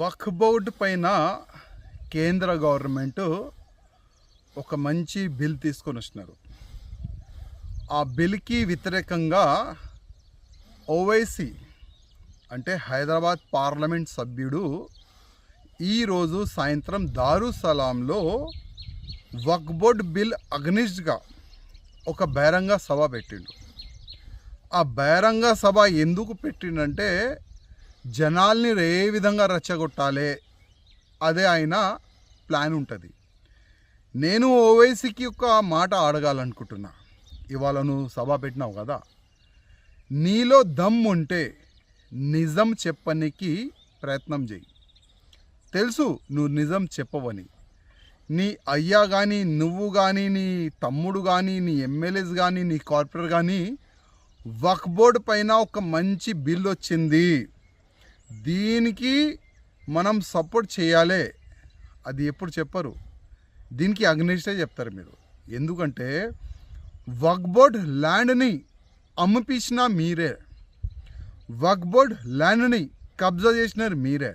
వక్ఫ్ board పైన కేంద్ర government ఒక మంచి బిల్ తీసుకొని వచ్చినారు. ఆ బిల్కి వ్యతిరేకంగా ఓవైసీ అంటే హైదరాబాద్ పార్లమెంట్ సభ్యుడు ఈరోజు సాయంత్రం దారుసలాంలో వక్ఫ్ బోర్డ్ బిల్ అగ్నిస్ట్గా ఒక బహిరంగ సభ పెట్టిండు. ఆ బహిరంగ సభ ఎందుకు పెట్టిండంటే జనాల్ని ఏ విధంగా రెచ్చగొట్టాలి అదే ఆయన ప్లాన్ ఉంటుంది. నేను ఓవైసీకి ఒక మాట అడగాలనుకుంటున్నా. ఇవాళ నువ్వు సభ పెట్టినావు కదా, నీలో దమ్ ఉంటే నిజం చెప్పనికి ప్రయత్నం చేయి. తెలుసు నువ్వు నిజం చెప్పవని. నీ అయ్యా కానీ, నువ్వు కానీ, నీ తమ్ముడు కానీ, నీ ఎమ్మెల్యేస్ కానీ, నీ కార్పొరేటర్ కానీ వక్ఫ్ బోర్డ్ పైన ఒక మంచి బిల్ వచ్చింది, దీనికి మనం సపోర్ట్ చేయాలి, అది ఎప్పుడు చెప్పరు. దీనికి అగ్నిస్టే చెప్తారు మీరు. ఎందుకంటే వక్ఫ్ బోర్డ్ ల్యాండ్ని అమ్మిపించిన మీరే, వక్ఫ్ బోర్డ్ ల్యాండ్ని కబ్జా చేసినారు మీరే,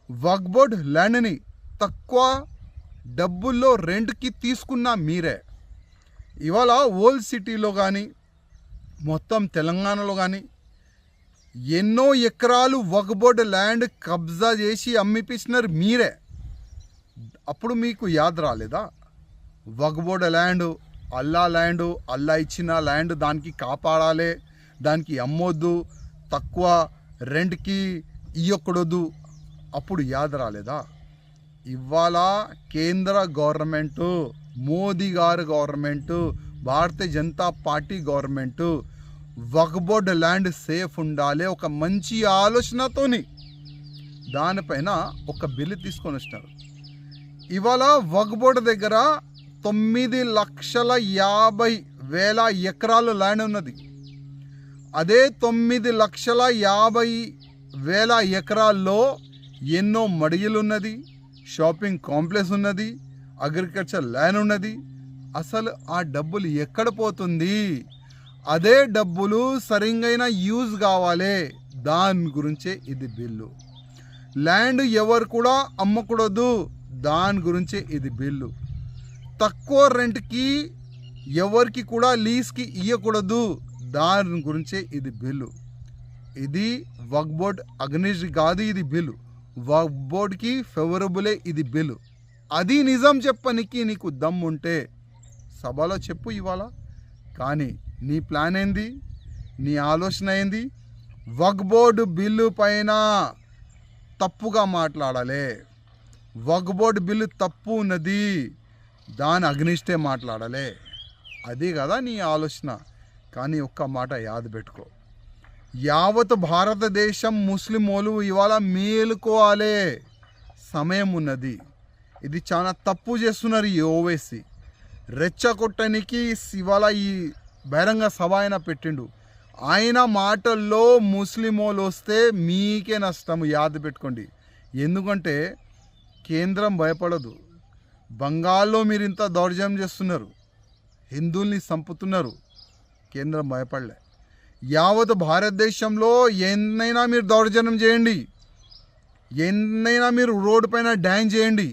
వక్ఫ్ బోర్డ్ ల్యాండ్ని తక్కువ డబ్బుల్లో రెంట్కి తీసుకున్న మీరే. ఇవాళ ఓల్డ్ సిటీలో కానీ మొత్తం తెలంగాణలో కానీ ఎన్నో ఎకరాలు వక్ఫ్ బోర్డ్ ల్యాండ్ కబ్జా చేసి అమ్మిపించినారు మీరే. అప్పుడు మీకు యాద్ రాలేదా? వక్ఫ్ బోర్డ్ ల్యాండ్ అల్లా ఇచ్చిన ల్యాండ్, దానికి కాపాడాలి, దానికి అమ్మొద్దు, తక్కువ రెంట్కి ఇయ్యకూడదు. అప్పుడు యాద్ రాలేదా? ఇవాళ కేంద్ర గవర్నమెంటు, మోదీ గారు government, Bharatiya Janata party government వక్ఫ్ బోర్డ్ ల్యాండ్ సేఫ్ ఉండాలి ఒక మంచి ఆలోచనతోని దానిపైన ఒక బిల్లు తీసుకొని వచ్చినారు. ఇవాళ వక్ఫ్ బోర్డ్ దగ్గర 9,50,000 ఎకరాలు ల్యాండ్ ఉన్నది. అదే 9,50,000 ఎకరాల్లో ఎన్నో మడిగలు ఉన్నది, షాపింగ్ కాంప్లెక్స్ ఉన్నది, అగ్రికల్చర్ ల్యాండ్ ఉన్నది. అసలు ఆ డబ్బులు ఎక్కడ పోతుంది? అదే డబ్బులు సరిగైన యూజ్ కావాలి, దాని గురించే ఇది బిల్లు. ల్యాండ్ ఎవరు కూడా అమ్మకూడదు, దాని గురించే ఇది బిల్లు. తక్కువ రెంట్కి ఎవరికి కూడా లీజ్కి ఇవ్వకూడదు, దాని గురించే ఇది బిల్లు. ఇది వక్ఫ్ బోర్డ్ అగ్నిస్ట్ కాదు, ఇది బిల్లు వక్ఫ్ బోర్డ్కి ఫేవరబులే ఇది బిల్లు. అది నిజం చెప్పనికి నీకు దమ్ ఉంటే సభలో చెప్పు ఇవాళ. కానీ నీ ప్లాన్ ఏంది? నీ ఆలోచన ఏంది? వక్ఫ్ బోర్డు బిల్లు పైన తప్పుగా మాట్లాడాలి, వక్ఫ్ బోర్డు బిల్లు తప్పు ఉన్నది, దాని అగ్నిస్టే మాట్లాడాలి, అది కదా నీ ఆలోచన. కానీ ఒక్క మాట యాద పెట్టుకో, యావత్ భారతదేశం ముస్లిమోలు ఇవాళ మేలుకోవాలి, సమయం ఉన్నది. ఇది చాలా తప్పు చేస్తున్నారు ఈ ఓవైసీ. రెచ్చగొట్టడానికి ఇవాళ ఈ బహిరంగ సభ ఆయన పెట్టిండు. ఆయన మాటల్లో ముస్లిమోలు వస్తే మీకే నష్టం, యాద పెట్టుకోండి. ఎందుకంటే కేంద్రం భయపడదు. బంగాల్లో మీరు ఇంత దౌర్జన్యం చేస్తున్నారు, హిందువుల్ని చంపుతున్నారు, కేంద్రం భయపడలే. యావత్ భారతదేశంలో ఎన్నైనా మీరు దౌర్జన్యం చేయండి, ఎన్నైనా మీరు రోడ్డు పైన డ్యాన్స్ చేయండి,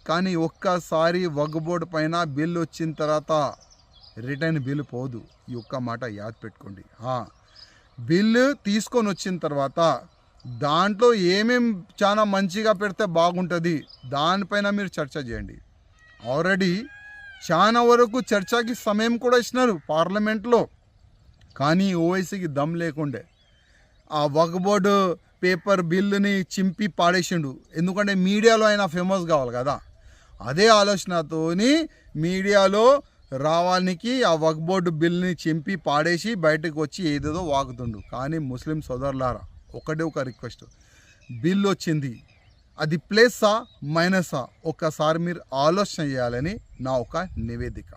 కానీ ఒక్కసారి వక్ఫ్ బోర్డు పైన బిల్లు వచ్చిన తర్వాత రిటర్న్ బిల్లు పోదు. ఈ ఒక్క మాట యాద్ పెట్టుకోండి. బిల్లు తీసుకొని వచ్చిన తర్వాత దాంట్లో ఏమేం చాలా మంచిగా పెడితే బాగుంటుంది దానిపైన మీరు చర్చ చేయండి. ఆల్రెడీ చాలా వరకు చర్చకి సమయం కూడా ఇచ్చినారు పార్లమెంట్లో, కానీ ఓవైసీకి దమ్ లేకుండే ఆ వక్ఫ్ బోర్డు పేపర్ బిల్లుని చింపి పాడేసిండు. ఎందుకంటే మీడియాలో ఆయన ఫేమస్ కావాలి కదా. అదే ఆలోచనతోని మీడియాలో రావానికి ఆ వక్ఫ్ బోర్డు బిల్ని చింపి పాడేసి బయటకు వచ్చి ఏదేదో వాగుతుండు. కానీ ముస్లిం సోదరులారా, ఒకటే ఒక రిక్వెస్ట్, బిల్ వచ్చింది, అది ప్లస్సా మైనసా ఒక్కసారి మీరు ఆలోచన చేయాలని నా ఒక నివేదిక.